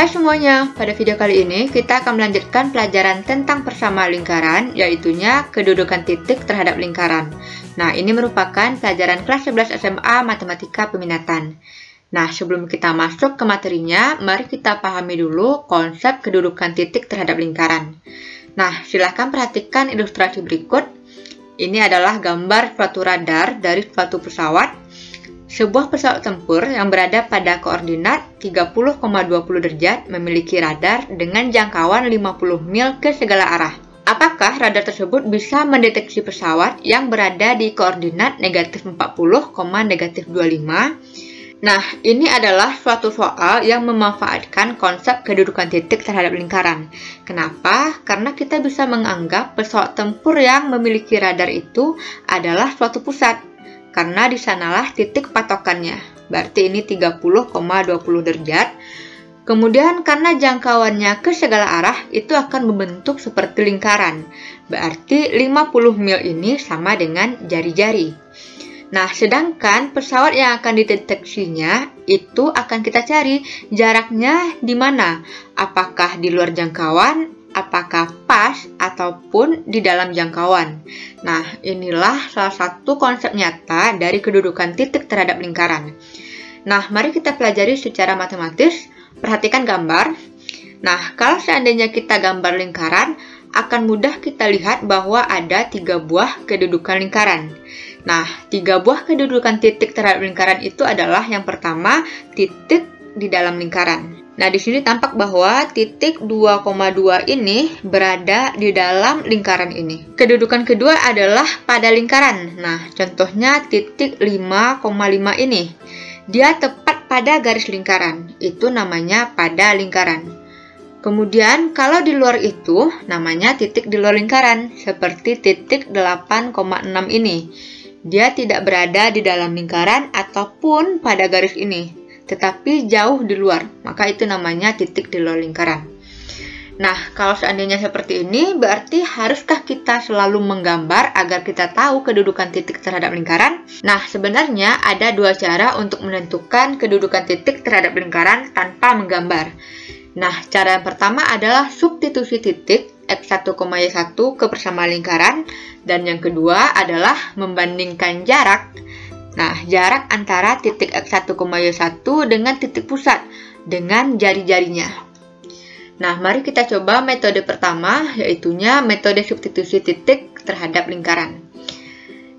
Hai semuanya, pada video kali ini kita akan melanjutkan pelajaran tentang persamaan lingkaran, yaitunya kedudukan titik terhadap lingkaran. Nah, ini merupakan pelajaran kelas 11 SMA Matematika Peminatan. Nah, sebelum kita masuk ke materinya, mari kita pahami dulu konsep kedudukan titik terhadap lingkaran. Nah, silahkan perhatikan ilustrasi berikut. Ini adalah gambar suatu radar dari suatu pesawat. Sebuah pesawat tempur yang berada pada koordinat 30,20 derajat memiliki radar dengan jangkauan 50 mil ke segala arah. Apakah radar tersebut bisa mendeteksi pesawat yang berada di koordinat negatif 40, negatif 25? Nah, ini adalah suatu soal yang memanfaatkan konsep kedudukan titik terhadap lingkaran. Kenapa? Karena kita bisa menganggap pesawat tempur yang memiliki radar itu adalah suatu pusat. Karena di sanalah titik patokannya, berarti ini 30,20 derajat. Kemudian karena jangkauannya ke segala arah, itu akan membentuk seperti lingkaran. Berarti 50 mil ini sama dengan jari-jari. Nah, sedangkan pesawat yang akan dideteksinya, itu akan kita cari jaraknya di mana. Apakah di luar jangkauan, apakah pas ataupun di dalam jangkauan. Nah, inilah salah satu konsep nyata dari kedudukan titik terhadap lingkaran. Nah, mari kita pelajari secara matematis. Perhatikan gambar. Nah, kalau seandainya kita gambar lingkaran, akan mudah kita lihat bahwa ada 3 buah kedudukan lingkaran. Nah, 3 buah kedudukan titik terhadap lingkaran itu adalah yang pertama, titik di dalam lingkaran. Nah, di sini tampak bahwa titik 2,2 ini berada di dalam lingkaran ini. Kedudukan kedua adalah pada lingkaran. Nah, contohnya titik 5,5 ini. Dia tepat pada garis lingkaran. Itu namanya pada lingkaran. Kemudian, kalau di luar itu, namanya titik di luar lingkaran. Seperti titik 8,6 ini. Dia tidak berada di dalam lingkaran ataupun pada garis ini, tetapi jauh di luar, maka itu namanya titik di luar lingkaran. Nah, kalau seandainya seperti ini, berarti haruskah kita selalu menggambar agar kita tahu kedudukan titik terhadap lingkaran? Nah, sebenarnya ada 2 cara untuk menentukan kedudukan titik terhadap lingkaran tanpa menggambar. Nah, cara yang pertama adalah substitusi titik X1,Y1 ke persamaan lingkaran, dan yang kedua adalah membandingkan jarak. Nah, jarak antara titik X1,Y1 dengan titik pusat dengan jari-jarinya. Nah, mari kita coba metode pertama, yaitunya metode substitusi titik terhadap lingkaran.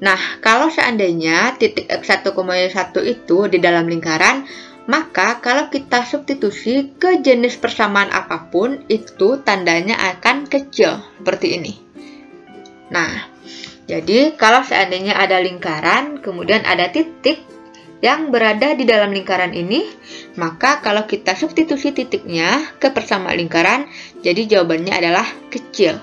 Nah, kalau seandainya titik X1,Y1 itu di dalam lingkaran, maka kalau kita substitusi ke jenis persamaan apapun, itu tandanya akan kecil, seperti ini. Nah, jadi, kalau seandainya ada lingkaran, kemudian ada titik yang berada di dalam lingkaran ini, maka kalau kita substitusi titiknya ke persamaan lingkaran, jadi jawabannya adalah kecil.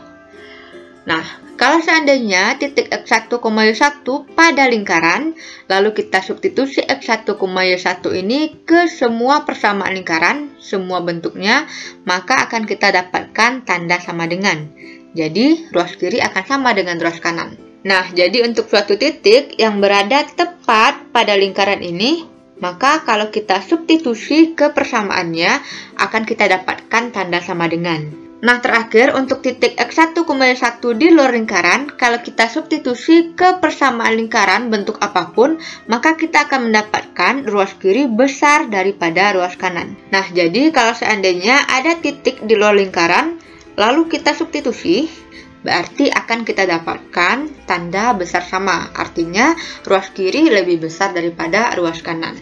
Nah, kalau seandainya titik X1,Y1 pada lingkaran, lalu kita substitusi X1,Y1 ini ke semua persamaan lingkaran, semua bentuknya, maka akan kita dapatkan tanda sama dengan. Jadi, ruas kiri akan sama dengan ruas kanan. Nah, jadi untuk suatu titik yang berada tepat pada lingkaran ini, maka kalau kita substitusi ke persamaannya, akan kita dapatkan tanda sama dengan. Nah, terakhir untuk titik X1,Y1 di luar lingkaran, kalau kita substitusi ke persamaan lingkaran bentuk apapun, maka kita akan mendapatkan ruas kiri besar daripada ruas kanan. Nah, jadi kalau seandainya ada titik di luar lingkaran, lalu kita substitusi, berarti akan kita dapatkan tanda besar sama. Artinya, ruas kiri lebih besar daripada ruas kanan.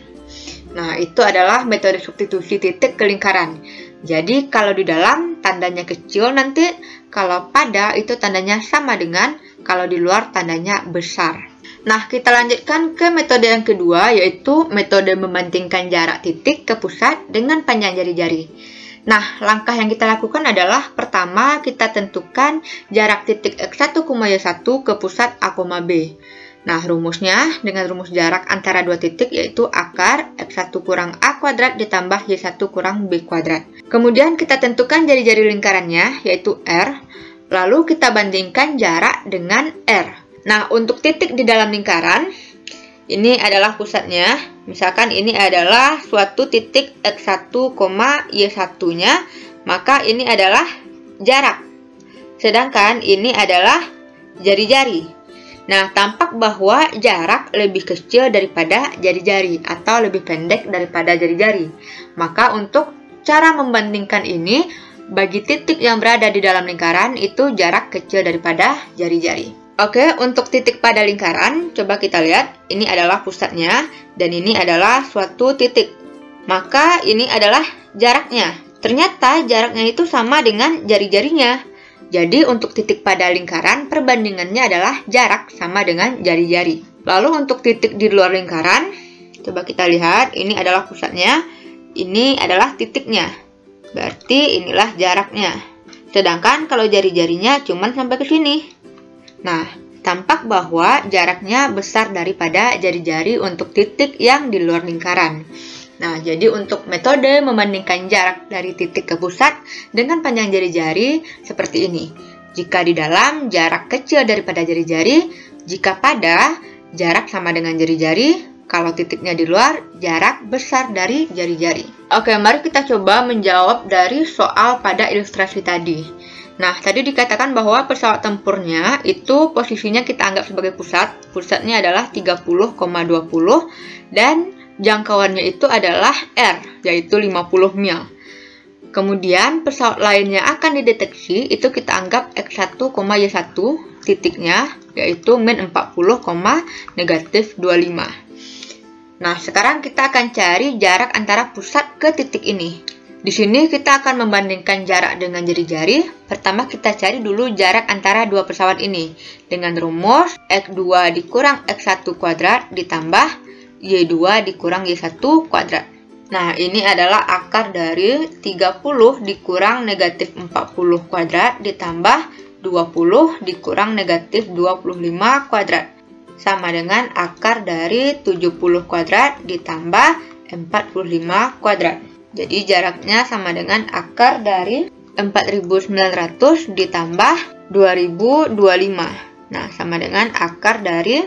Nah, itu adalah metode substitusi titik ke lingkaran. Jadi, kalau di dalam tandanya kecil nanti, kalau pada itu tandanya sama dengan, kalau di luar tandanya besar. Nah, kita lanjutkan ke metode yang kedua, yaitu metode membandingkan jarak titik ke pusat dengan panjang jari-jari. Nah, langkah yang kita lakukan adalah pertama kita tentukan jarak titik X1,Y1 ke pusat A, B. Nah, rumusnya dengan rumus jarak antara 2 titik yaitu akar X1 kurang A kuadrat ditambah Y1 kurang B kuadrat. Kemudian kita tentukan jari-jari lingkarannya yaitu R, lalu kita bandingkan jarak dengan R. Nah, untuk titik di dalam lingkaran, ini adalah pusatnya. Misalkan ini adalah suatu titik X1, Y1-nya, maka ini adalah jarak. Sedangkan ini adalah jari-jari. Nah, tampak bahwa jarak lebih kecil daripada jari-jari atau lebih pendek daripada jari-jari. Maka untuk cara membandingkan ini, bagi titik yang berada di dalam lingkaran itu jarak kecil daripada jari-jari. Oke, untuk titik pada lingkaran, coba kita lihat. Ini adalah pusatnya, dan ini adalah suatu titik. Maka ini adalah jaraknya. Ternyata jaraknya itu sama dengan jari-jarinya. Jadi untuk titik pada lingkaran, perbandingannya adalah jarak sama dengan jari-jari. Lalu untuk titik di luar lingkaran, coba kita lihat. Ini adalah pusatnya, ini adalah titiknya. Berarti inilah jaraknya. Sedangkan kalau jari-jarinya cuma sampai ke sini. Nah, tampak bahwa jaraknya besar daripada jari-jari untuk titik yang di luar lingkaran. Nah, jadi untuk metode membandingkan jarak dari titik ke pusat dengan panjang jari-jari seperti ini. Jika di dalam, jarak kecil daripada jari-jari. Jika pada, jarak sama dengan jari-jari. Kalau titiknya di luar, jarak besar dari jari-jari. Oke, mari kita coba menjawab dari soal pada ilustrasi tadi. Nah, tadi dikatakan bahwa pesawat tempurnya itu posisinya kita anggap sebagai pusat. Pusatnya adalah 30,20 dan jangkauannya itu adalah R, yaitu 50 mil. Kemudian pesawat lainnya akan dideteksi, itu kita anggap X1, Y1 titiknya, yaitu min 40, negatif 25. Nah, sekarang kita akan cari jarak antara pusat ke titik ini. Di sini kita akan membandingkan jarak dengan jari-jari. Pertama kita cari dulu jarak antara dua pesawat ini. Dengan rumus X2 dikurang X1 kuadrat ditambah Y2 dikurang Y1 kuadrat. Nah, ini adalah akar dari 30 dikurang negatif 40 kuadrat ditambah 20 dikurang negatif 25 kuadrat. Sama dengan akar dari 70 kuadrat ditambah 45 kuadrat. Jadi jaraknya sama dengan akar dari 4900 ditambah 2025. Nah, sama dengan akar dari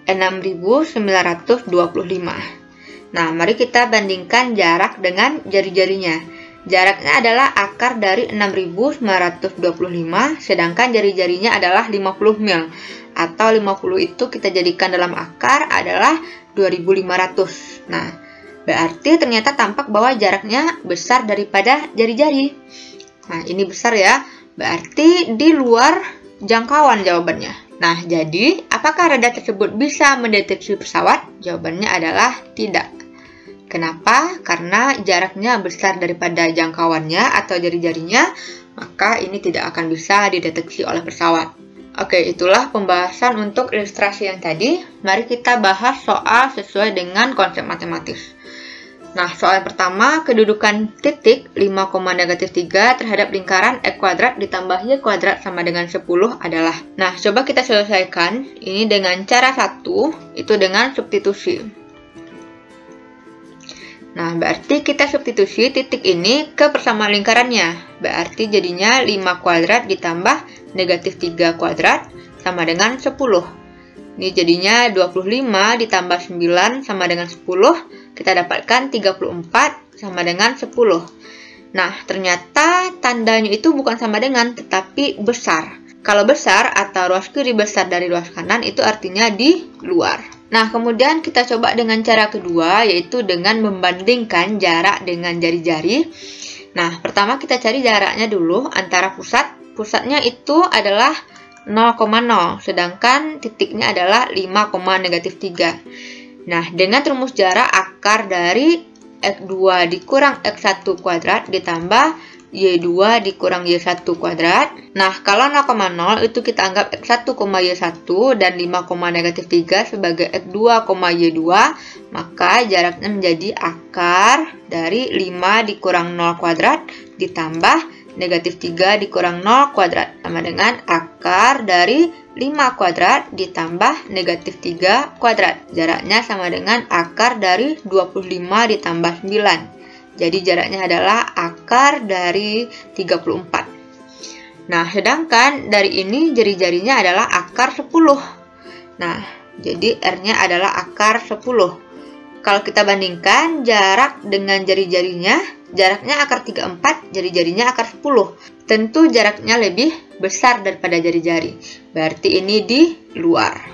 6925. Nah, mari kita bandingkan jarak dengan jari-jarinya. Jaraknya adalah akar dari 6925, sedangkan jari-jarinya adalah 50 mil. Atau 50 itu kita jadikan dalam akar adalah 2500. Nah, berarti ternyata tampak bahwa jaraknya besar daripada jari-jari. Nah, ini besar ya. Berarti di luar jangkauan jawabannya. Nah, jadi apakah radar tersebut bisa mendeteksi pesawat? Jawabannya adalah tidak. Kenapa? Karena jaraknya besar daripada jangkauannya atau jari-jarinya, maka ini tidak akan bisa dideteksi oleh pesawat. Oke, itulah pembahasan untuk ilustrasi yang tadi. Mari kita bahas soal sesuai dengan konsep matematis. Nah, soal pertama, kedudukan titik 5,-3 terhadap lingkaran X kuadrat ditambah Y kuadrat sama dengan 10 adalah. Nah, coba kita selesaikan ini dengan cara satu, itu dengan substitusi. Nah, berarti kita substitusi titik ini ke persamaan lingkarannya. Berarti jadinya 5 kuadrat ditambah negatif 3 kuadrat sama dengan 10. Ini jadinya 25 ditambah 9 sama dengan 10. Kita dapatkan 34 sama dengan 10. Nah, ternyata tandanya itu bukan sama dengan, tetapi besar. Kalau besar atau ruas kiri besar dari ruas kanan, itu artinya di luar. Nah, kemudian kita coba dengan cara kedua, yaitu dengan membandingkan jarak dengan jari-jari. Nah, pertama kita cari jaraknya dulu antara pusat. Pusatnya itu adalah 0,0, sedangkan titiknya adalah 5,-3. Nah, dengan rumus jarak akar dari X2 dikurang X1 kuadrat ditambah Y2 dikurang Y1 kuadrat. Nah, kalau 0,0 itu kita anggap X1, Y1 dan 5,-3 sebagai X2, Y2, maka jaraknya menjadi akar dari 5 dikurang 0 kuadrat ditambah negatif 3 dikurang 0 kuadrat sama dengan akar dari 5 kuadrat ditambah negatif 3 kuadrat. Jaraknya sama dengan akar dari 25 ditambah 9. Jadi jaraknya adalah akar dari 34. Nah, sedangkan dari ini jari-jarinya adalah akar 10. Nah, jadi R-nya adalah akar 10. kalau kita bandingkan jarak dengan jari-jarinya, jaraknya akar 34, jari-jarinya akar 10. Tentu jaraknya lebih besar daripada jari-jari. Berarti ini di luar.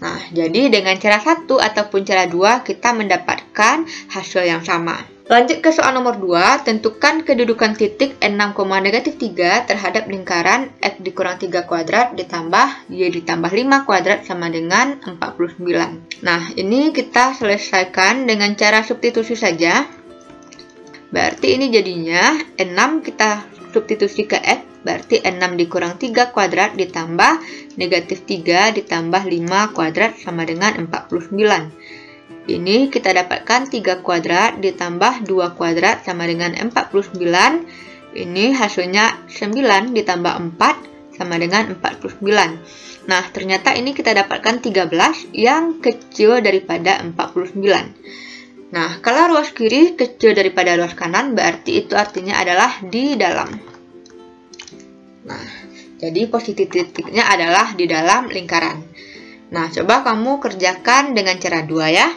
Nah, jadi dengan cara 1 ataupun cara 2 kita mendapatkan hasil yang sama. Lanjut ke soal nomor 2, tentukan kedudukan titik N6,-3 terhadap lingkaran X dikurang 3 kuadrat ditambah Y ditambah 5 kuadrat sama dengan 49. Nah, ini kita selesaikan dengan cara substitusi saja. Berarti ini jadinya N6 kita substitusi ke X, berarti N6 dikurang 3 kuadrat ditambah negatif 3 ditambah 5 kuadrat sama dengan 49. Ini kita dapatkan 3 kuadrat ditambah 2 kuadrat sama dengan 49. Ini hasilnya 9 ditambah 4 sama dengan 49. Nah, ternyata ini kita dapatkan 13 yang kecil daripada 49. Nah, kalau ruas kiri kecil daripada ruas kanan, berarti itu artinya adalah di dalam. Nah, jadi posisi titiknya adalah di dalam lingkaran. Nah, coba kamu kerjakan dengan cara 2 ya.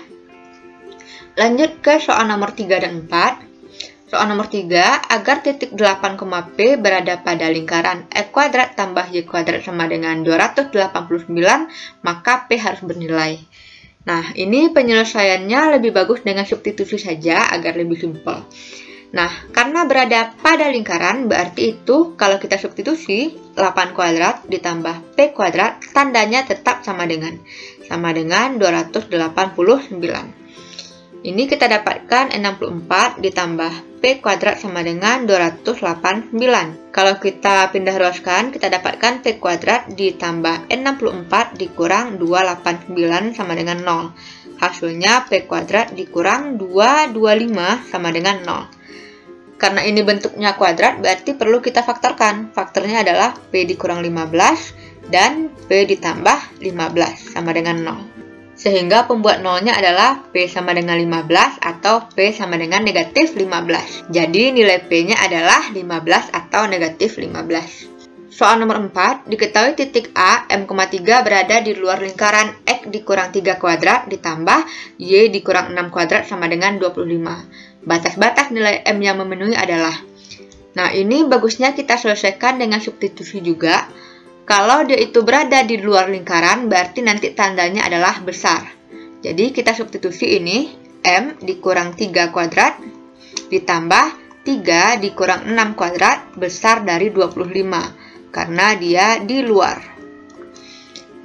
Lanjut ke soal nomor 3 dan 4. Soal nomor 3, agar titik 8, P berada pada lingkaran X kuadrat tambah Y kuadrat sama dengan 289, maka P harus bernilai. Nah, ini penyelesaiannya lebih bagus dengan substitusi saja agar lebih simpel. Nah, karena berada pada lingkaran, berarti itu kalau kita substitusi 8 kuadrat ditambah P kuadrat, tandanya tetap sama dengan 289. Ini kita dapatkan 64 ditambah P kuadrat sama dengan 289. Kalau kita pindah ruaskan, kita dapatkan P kuadrat ditambah 64 dikurang 289 sama dengan 0. Hasilnya P kuadrat dikurang 225 sama dengan 0. Karena ini bentuknya kuadrat, berarti perlu kita faktorkan. Faktornya adalah P dikurang 15 dan P ditambah 15 sama dengan 0. Sehingga pembuat nolnya adalah P sama dengan 15 atau P sama dengan negatif 15. Jadi nilai P-nya adalah 15 atau negatif 15. Soal nomor 4, diketahui titik A, M,3 berada di luar lingkaran X dikurang 3 kuadrat ditambah Y dikurang 6 kuadrat sama dengan 25. Batas-batas nilai M yang memenuhi adalah. Nah, ini bagusnya kita selesaikan dengan substitusi juga. Kalau dia itu berada di luar lingkaran, berarti nanti tandanya adalah besar. Jadi kita substitusi ini, M dikurang 3 kuadrat, ditambah 3 dikurang 6 kuadrat, besar dari 25. Karena dia di luar.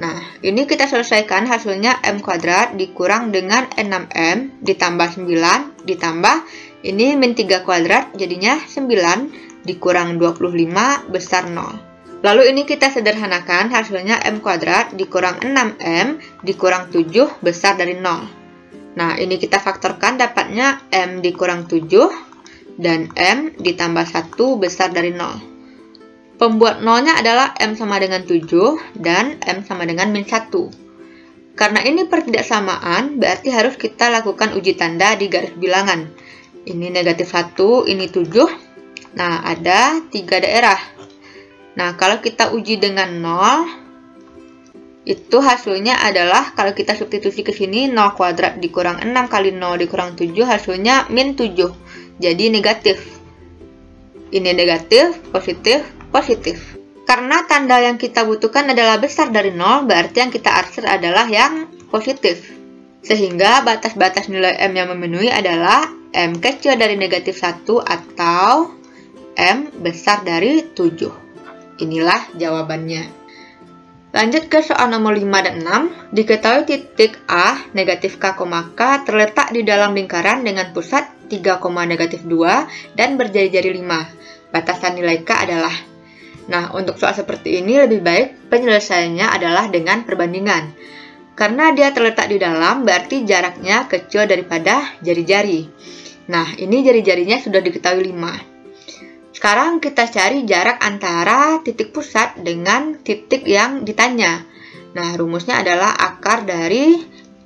Nah, ini kita selesaikan hasilnya M kuadrat dikurang dengan 6M, ditambah 9, ditambah, ini min 3 kuadrat, jadinya 9, dikurang 25, besar 0. Lalu ini kita sederhanakan, hasilnya M kuadrat dikurang 6M dikurang 7 besar dari 0. Nah, ini kita faktorkan dapatnya M dikurang 7 dan M ditambah 1 besar dari 0. Pembuat nolnya adalah M sama dengan 7 dan M sama dengan min 1. Karena ini pertidaksamaan, berarti harus kita lakukan uji tanda di garis bilangan. Ini negatif 1, ini 7. Nah, ada 3 daerah. Nah, kalau kita uji dengan 0, itu hasilnya adalah, kalau kita substitusi ke sini, 0 kuadrat dikurang 6 kali 0 dikurang 7, hasilnya min 7. Jadi negatif. Ini negatif, positif, positif. Karena tanda yang kita butuhkan adalah besar dari 0, berarti yang kita arsir adalah yang positif. Sehingga batas-batas nilai M yang memenuhi adalah M kecil dari negatif 1 atau M besar dari 7. Inilah jawabannya. Lanjut ke soal nomor 5 dan 6. Diketahui titik A, negatif K, K terletak di dalam lingkaran dengan pusat 3, negatif 2 dan berjari-jari 5. Batasan nilai K adalah. Nah, untuk soal seperti ini lebih baik penyelesaiannya adalah dengan perbandingan. Karena dia terletak di dalam, berarti jaraknya kecil daripada jari-jari. Nah, ini jari-jarinya sudah diketahui 5. Sekarang kita cari jarak antara titik pusat dengan titik yang ditanya. Nah, rumusnya adalah akar dari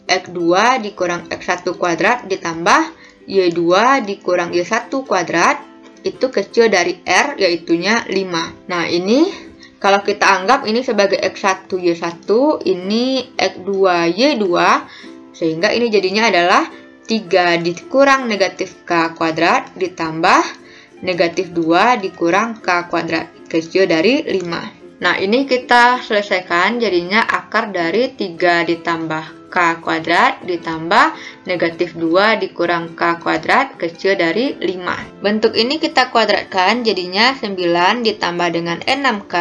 X2 dikurang X1 kuadrat ditambah Y2 dikurang Y1 kuadrat, itu kecil dari R, yaitunya 5. Nah, ini kalau kita anggap ini sebagai X1 Y1, ini X2 Y2, sehingga ini jadinya adalah 3 dikurang negatif K kuadrat ditambah negatif 2 dikurang K kuadrat kecil dari 5. Nah, ini kita selesaikan jadinya akar dari 3 ditambah K kuadrat ditambah negatif 2 dikurang K kuadrat kecil dari 5. Bentuk ini kita kuadratkan jadinya 9 ditambah dengan 6K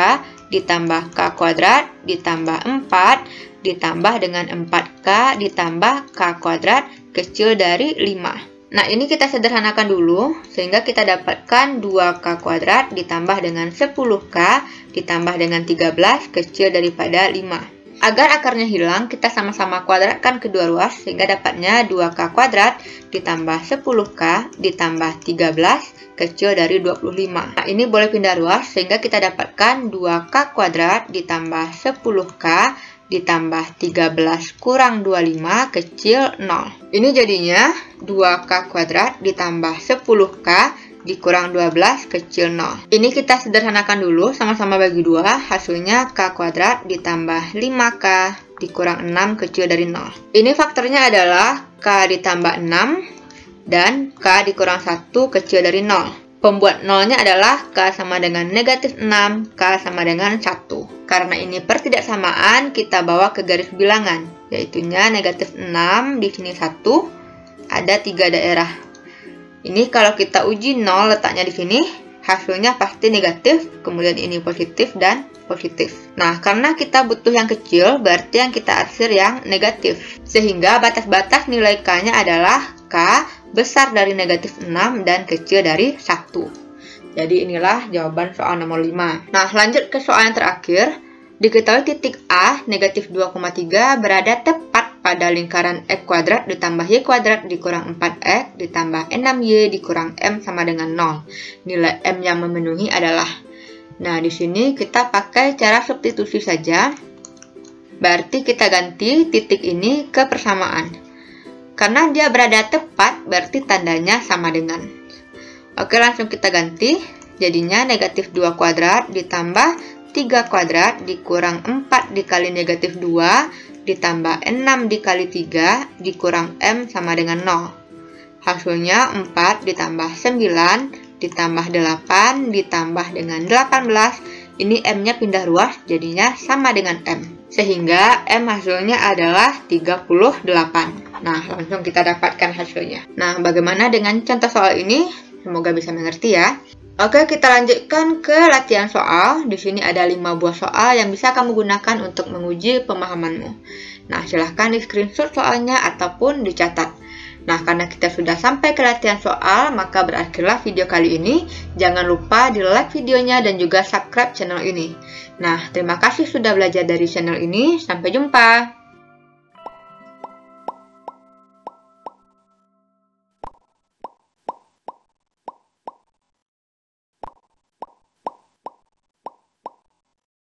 ditambah K kuadrat ditambah 4 ditambah dengan 4K ditambah K kuadrat kecil dari 5. Nah, ini kita sederhanakan dulu sehingga kita dapatkan 2K kuadrat ditambah dengan 10K ditambah dengan 13 kecil daripada 5. Agar akarnya hilang, kita sama-sama kuadratkan kedua ruas sehingga dapatnya 2K kuadrat ditambah 10K ditambah 13 kecil dari 25. Nah, ini boleh pindah ruas sehingga kita dapatkan 2K kuadrat ditambah 10K ditambah 13 kurang 25 kecil 0. Ini jadinya 2K kuadrat ditambah 10K dikurang 12 kecil 0. Ini kita sederhanakan dulu, sama-sama bagi 2, hasilnya K kuadrat ditambah 5K dikurang 6 kecil dari 0. Ini faktornya adalah K ditambah 6 dan K dikurang 1 kecil dari 0. Pembuat nolnya adalah K sama dengan negatif 6, K sama dengan 1. Karena ini pertidaksamaan, kita bawa ke garis bilangan, yaitunya negatif 6, di sini 1, ada 3 daerah. Ini kalau kita uji 0 letaknya di sini, hasilnya pasti negatif, kemudian ini positif dan positif. Nah, karena kita butuh yang kecil, berarti yang kita arsir yang negatif. Sehingga batas-batas nilai K-nya adalah K besar dari negatif 6 dan kecil dari 1. Jadi inilah jawaban soal nomor 5. Nah, lanjut ke soal yang terakhir. Diketahui titik A, negatif 2,3 berada tepat pada lingkaran X kuadrat ditambah Y kuadrat dikurang 4X ditambah 6Y dikurang M sama dengan 0. Nilai M yang memenuhi adalah. Nah, di sini kita pakai cara substitusi saja. Berarti kita ganti titik ini ke persamaan. Karena dia berada tepat, berarti tandanya sama dengan. Oke, langsung kita ganti. Jadinya negatif 2 kuadrat ditambah 3 kuadrat dikurang 4 dikali negatif 2 ditambah 6 dikali 3 dikurang M sama dengan 0. Hasilnya 4 ditambah 9 ditambah 8 ditambah dengan 18. Ini M-nya pindah ruas, jadinya sama dengan M. Sehingga M hasilnya adalah 38. Nah, langsung kita dapatkan hasilnya. Nah, bagaimana dengan contoh soal ini? Semoga bisa mengerti ya. Oke, kita lanjutkan ke latihan soal. Di sini ada 5 buah soal yang bisa kamu gunakan untuk menguji pemahamanmu. Nah, silahkan di screenshot soalnya ataupun dicatat. Nah, karena kita sudah sampai ke latihan soal, maka berakhirlah video kali ini. Jangan lupa di like videonya dan juga subscribe channel ini. Nah, terima kasih sudah belajar dari channel ini. Sampai jumpa!